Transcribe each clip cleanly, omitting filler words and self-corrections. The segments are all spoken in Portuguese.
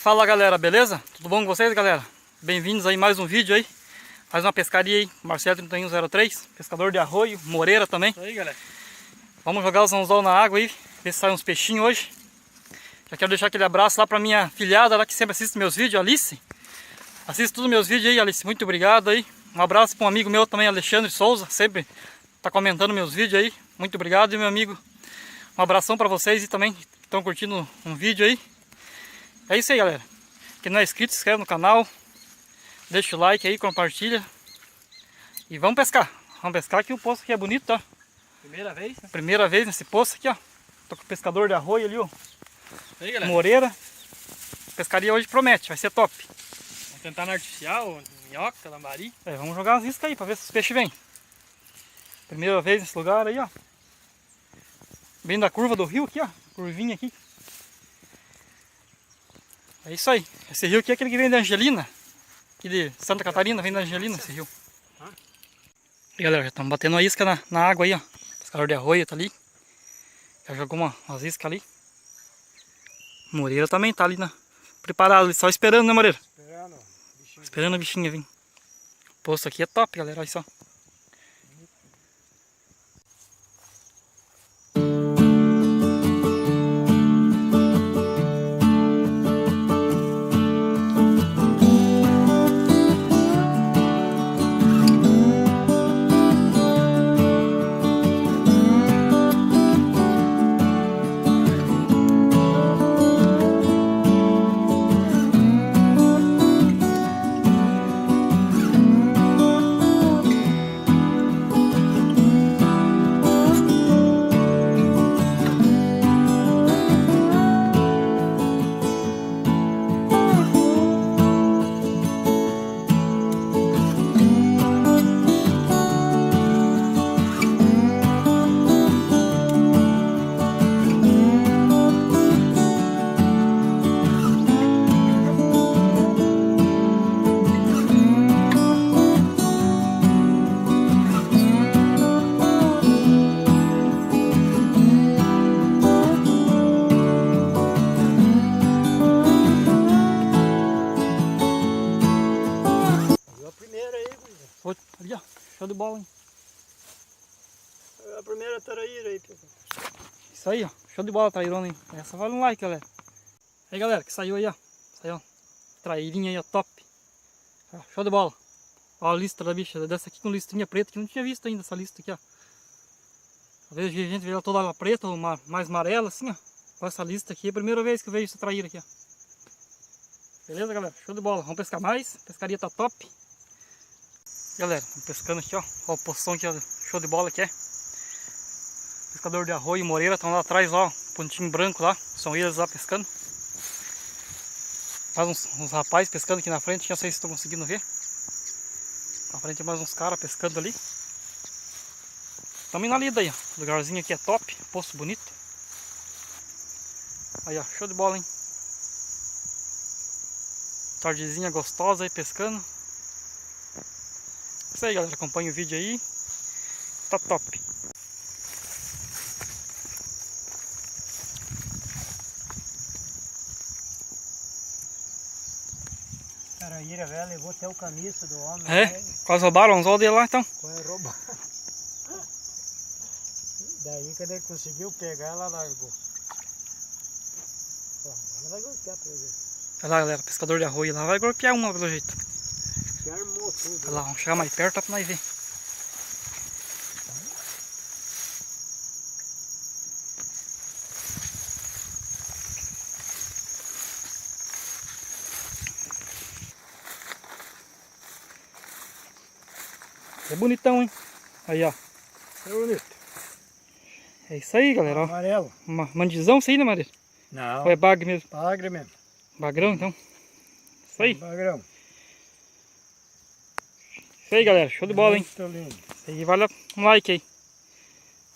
Fala galera, beleza? Tudo bom com vocês, galera? Bem-vindos aí mais um vídeo aí. Mais uma pescaria aí, Marcelo 3103, pescador de arroio, Moreira também. Isso aí, galera. Vamos jogar os anzol na água aí, ver se sai uns peixinhos hoje. Já quero deixar aquele abraço lá pra minha filhada lá que sempre assiste meus vídeos, Alice. Assiste todos os meus vídeos aí, Alice, muito obrigado aí. Um abraço para um amigo meu também, Alexandre Souza, sempre tá comentando meus vídeos aí. Muito obrigado, meu amigo. Um abração para vocês e também que estão curtindo um vídeo aí. É isso aí, galera. Quem não é inscrito, se inscreve no canal. Deixa o like aí, compartilha. E vamos pescar. Vamos pescar que o poço aqui é bonito, tá? Primeira vez, né? Primeira vez nesse poço aqui, ó. Tô com o pescador de arroio ali, ó. Aí, galera. Moreira. Pescaria hoje promete, vai ser top. Vamos tentar no artificial, minhoca, lambari. Vamos jogar as iscas aí pra ver se os peixes vêm. Primeira vez nesse lugar aí, ó. Bem da curva do rio aqui, ó. Curvinha aqui. É isso aí. Esse rio aqui é aquele que vem da Angelina. Aqui de Santa Catarina, vem da Angelina esse rio. E galera, já estamos batendo a isca na água aí, ó. O pescador de arroio tá ali. Já jogou umas iscas ali. Moreira também tá ali, né? Preparado ali, só esperando, né, Moreira? Esperando a bichinha vir. O poço aqui é top, galera, olha só. Ali, ó, show de bola, hein? A primeira taraíra aí, pessoal. Isso aí, ó, show de bola, trairona, hein? Essa vale um like, galera. Aí, galera, que saiu aí, ó. Saiu, ó. Trairinha aí, ó, top. Ó, show de bola. Ó a lista da bicha, dessa aqui com listrinha preta, que não tinha visto ainda essa lista aqui, ó. Às vezes a gente vê ela toda ela preta ou mais amarela, assim, ó. Com essa lista aqui, é a primeira vez que eu vejo essa traíra aqui, ó. Beleza, galera? Show de bola. Vamos pescar mais. A pescaria tá top. Galera, estamos pescando aqui, ó. Ó o poção aqui, ó. Show de bola que é. Pescador de arroio e Moreira estão lá atrás, ó. Pontinho branco lá. São eles lá pescando. Mais uns rapazes pescando aqui na frente. Não sei se estão conseguindo ver. Na frente tem mais uns caras pescando ali. Estamos indo ali daí, ó. O lugarzinho aqui é top. Poço bonito. Aí, ó. Show de bola, hein. Tardezinha gostosa aí pescando. Isso aí, galera, acompanha o vídeo aí, tá top. Taraíra, velho, levou até o caniço do homem. É? Quase roubaram o anzol dele lá, então. Foi roubar. Daí, quando ele conseguiu pegar, ela largou. Pô, ela vai golpear pra ele. Olha lá, galera, pescador de arroio lá, vai golpear uma pelo jeito. Já armou tudo. Olha lá, vamos chegar mais perto pra nós ver. É bonitão, hein? Aí, ó. É bonito. É isso aí, galera, ó. Amarelo. Mandizão isso aí, né, Maria? Não. Ou é bagre mesmo? Bagre mesmo. Bagrão, então. Isso aí. Bagrão. Isso aí, galera. Show de bola, hein? Muito lindo. Isso aí vale um like aí.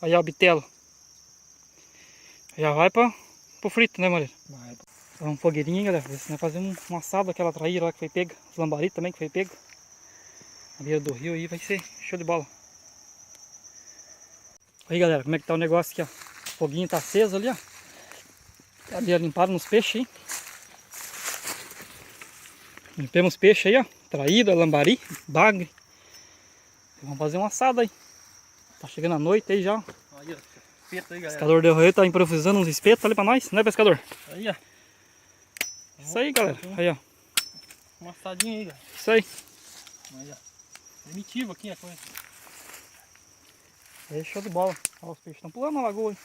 Aí, ó, o bitelo. Já vai pro frito, né, Maria? Vai. Um fogueirinho, hein, galera. Ver se nós fazemos um assado daquela traíra lá que foi pega. Os lambari também que foi pego. Na beira do rio aí vai ser show de bola. Aí, galera, como é que tá o negócio aqui, ó. O foguinho tá aceso ali, ó. Ali limpado nos peixes, hein. Limpemos peixe aí, ó. Traíra, lambari, bagre. Vamos fazer um assado aí. Tá chegando a noite aí já. Aí, ó. Espeto aí, galera. Pescador Del Rey tá improvisando uns espetos ali pra nós, né, pescador? Aí, ó. Isso aí, galera. Aí, ó. Um assadinho aí, galera. Isso aí. Aí, ó. Primitivo aqui a coisa. Aí, show de bola. Ó, os peixes estão pulando na lagoa, hein?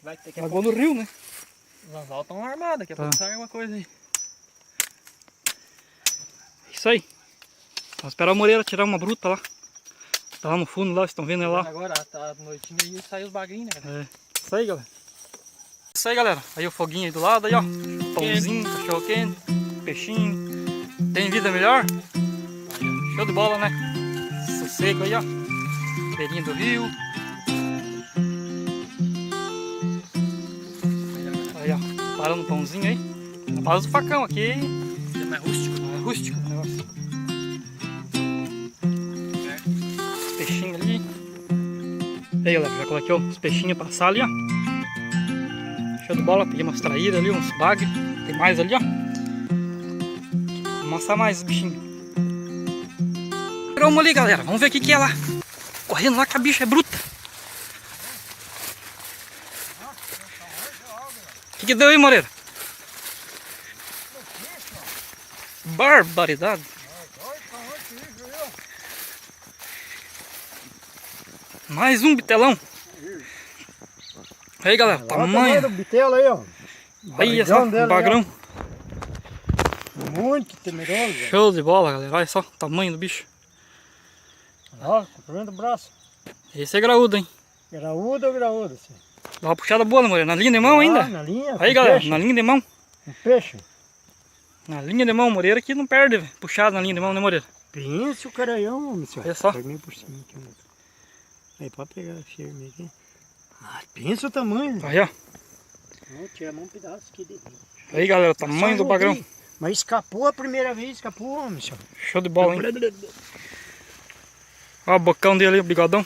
Vai ter que Lagoa do rio, né? Os anzol estão armados, daqui a pouco sai alguma coisa aí. Isso aí. Vamos esperar o Moreira tirar uma bruta lá. Tá lá no fundo, lá, vocês estão vendo ela lá. Agora, tá noitinha aí, sai os bagrinhos, né, galera? É. Isso aí, galera. Isso aí, galera. Aí o foguinho aí do lado, aí, ó. Pãozinho, cachorro quente, peixinho. Tem vida melhor? Aí, show de bola, né? Sossego aí, ó. Beirinho do rio. Aí, ó. Parando o pãozinho aí. Para o facão aqui. É mais rústico. É rústico o negócio. Os peixinhos ali. Aí, galera, já coloquei os peixinhos pra assar ali, ó. Show de bola, peguei umas traíras ali, uns bagres. Tem mais ali, ó. Vamos assar mais os bichinhos. Vamos ali, galera, vamos ver o que é lá. Correndo lá que a bicha é bruta. O que deu aí, Moreira? Barbaridade. Mais um bitelão. Aí, galera, tamanho. do bitelo aí, ó. Aí, só, dela aí, bagrão. ó. Muito temeroso. velho. Show de bola, galera. Olha só o tamanho do bicho. Ó, comprimento o braço. Esse é graúdo, hein? Graúdo ou graúdo, assim. Dá uma puxada boa, né, Moreira? Na linha de mão ainda. Na linha. Aí, com galera, peixe, na linha de mão. com peixe. Na linha de mão, Moreira aqui não perde, velho. Puxado na linha de mão, né, Moreira? Pensa o caranhão, homem, senhor. Olha só. Pega meio por cima aqui, mano. Aí, pode pegar firme aqui. Ah, pensa o tamanho. Aí, ó. Vou tirar um pedaço aqui de dentro. Aí, galera, o tamanho do bagrão. Mas escapou a primeira vez, escapou, homem, senhor. Show de bola, hein? Ó o bocão dele ali, o bigodão.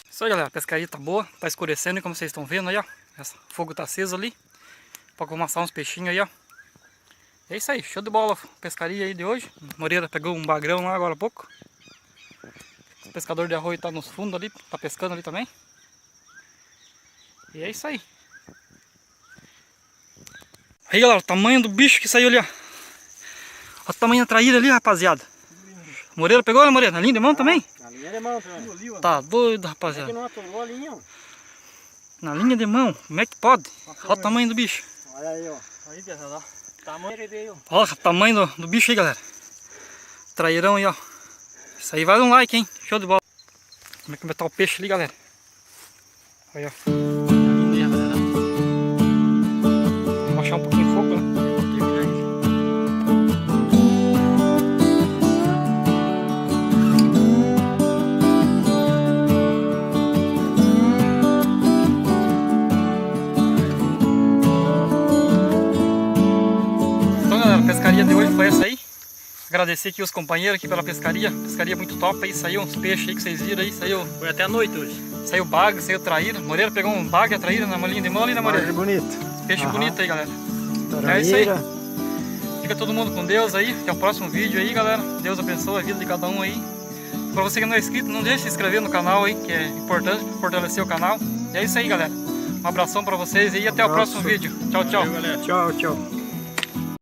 Isso aí, galera, a pescaria tá boa, tá escurecendo, como vocês estão vendo aí, ó. O fogo tá aceso ali. Pra começar uns peixinhos aí, ó. É isso aí, show de bola a pescaria aí de hoje. Moreira pegou um bagrão lá agora há pouco. O pescador de arroio tá nos fundos ali, tá pescando ali também. E é isso aí. Aí, galera, o tamanho do bicho que saiu ali, ó. Olha o tamanho da traíra ali, rapaziada. Moreira pegou, né, Moreira? Na linha de mão também? Na linha de mão também. Tá doido, É rapaziada. que não atolou a linha, ó. Na linha de mão, como é que pode? Olha o tamanho do bicho. Olha aí, ó. Aí, pessoal, ó. Tamanho ele veio. Olha o tamanho do bicho aí, galera. Trairão aí, ó. Isso aí vale um like, hein? Show de bola. Como é que vai estar o peixe ali, galera? Aí, ó. Vamos baixar um pouquinho o fogo, né? Então, galera, a pescaria de hoje foi essa aí. Agradecer aqui os companheiros aqui pela pescaria. Pescaria muito top aí. Saiu uns peixes aí que vocês viram aí. Saiu, Foi até a noite hoje. saiu bagre, saiu traíra. Moreira pegou um bagre, a traíra na linha de mão ali, né, Moreira? bonito. Peixe Aham. bonito aí, galera. Toraíra. É isso aí. Fica todo mundo com Deus aí. Até o próximo vídeo aí, galera. Deus abençoe a vida de cada um aí. Pra você que não é inscrito, não deixe de se inscrever no canal aí, que é importante fortalecer o canal. E é isso aí, galera. Um abração pra vocês e até o próximo vídeo. Tchau, tchau. Valeu, galera. Tchau, tchau.